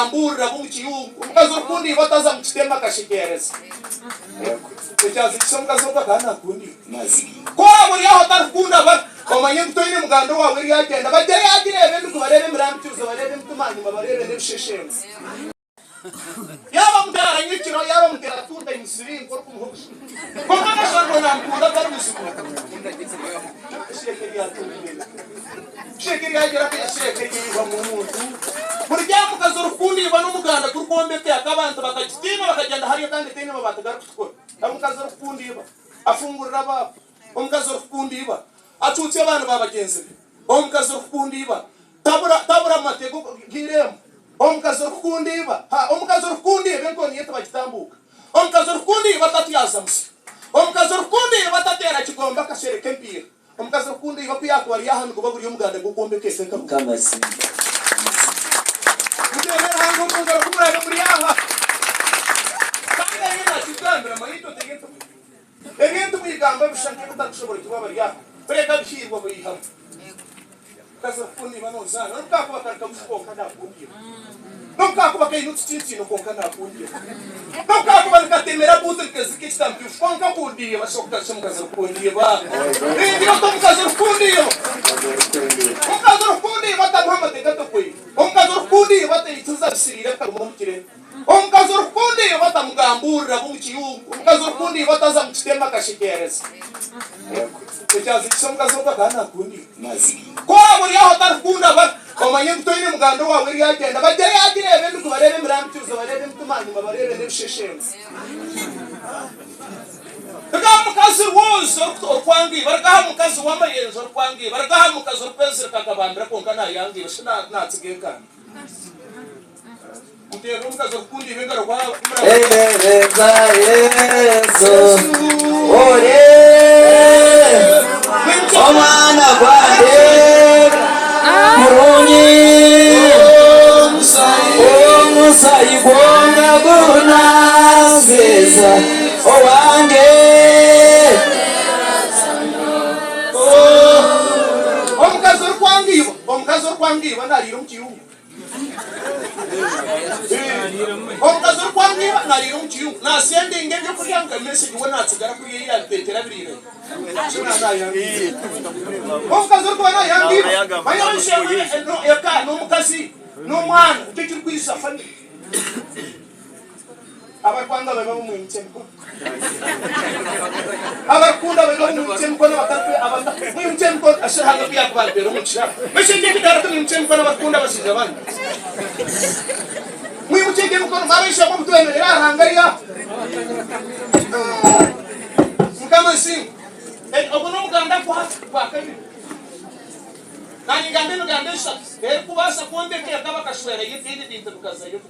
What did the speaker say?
batamugambura bumukiyungu umukazi ukundi bataza mukitema kashikereza cyazi cy'umukazi bakana kundi ko buri aho tarukunda ba komanye gutoyine mugando wawe ri yagenda bagere yagirebe ndikubarebe mirambyuzo barebe mtumani babarebe nebisheshenze yaba mutara nyikiro yaba mutara tunda imisiri ko kumuhusha ko mana shango namkunda karusuku shekeri yagira shekeri yiva mu muntu burya mukazi urukundi iba n'umuganda kirikwombeka akabantu bakakitima bakagenda hariyo kandi tene babatagaruka gukora umukazi urukundi iba afungurira aba umukazi urukundi iba atutse abantu babagenzi umukazi urukundi iba tabura amatego giremo omukazi urukundi iba omukazi urukundi benko niyete bakitambuka omukazi urukundi iba tatiyazamusi omukazi urukundi iba tatera kigomba kashereke mpira omukazi urukundi iba kuyakwari yahanu kuba buri umuganda gukwombekese kamasi mutera hango mungara kumuraga muri yaha kandi yina kitambira mayito tegento egento mwigamba bishanke kutakushobora kiba bari yaha breka bishirwa buri hamwe kaza kundi banozana nokako bakarika mukoka nakundi nokako bakayinutse cyintino konka nakundi nokako bakatemera buze kezike kitambi ufonka kundi bashoka semukaza kundi ba ndio tomukaza kundi mukaza kundi batamuhama tegato kwe mukaza kundi batayituza sirira kamumukire omukazi urukundi batamugambura bumukiyungu umukazi urukundi bataza mukitema kashikereza cyazi cy'umukazi bakana kundi ko buri aho tarukunda ba komanye gutoyine mugando wawe ri yagenda bagere yagirebe ndikubarebe mirambyuzo barebe mtumani babarebe nebisheshenze mukazi wose okwangi baragaha mukazi wamayenzo okwangi baragaha mukazi urupezera kakabambira konka nayangira shina natsigeka mutero mukazi ukundi bengaro kwa Ebereza Yesu ore omwana gwande murunyi omusayi gwonga gunazeza owange omukazi urukwangiba narira mukiyungu omukazi urukwangiba narira mukiyungu nasendinge byo kuryanga message we natsigara kuri ya petera birire omukazi urukwana yangiba bayabishe no eka no mukazi no mwana ukikiri kwisa fani abakwanga baba mu mutsemko abakunda baba mu mutsemko n'abatakwe abata mu mutsemko ashahanga bya kwabero mu kira meshinge bidara mu mutsemko n'abakunda basiga bandi mu mutsemko mukono mabisha mu mutwene yarahangariya mukama sim ogono muganda kwa kabi nani ngambe sha kubasa kuondeke akaba kashwera yitindi dintu tukazayo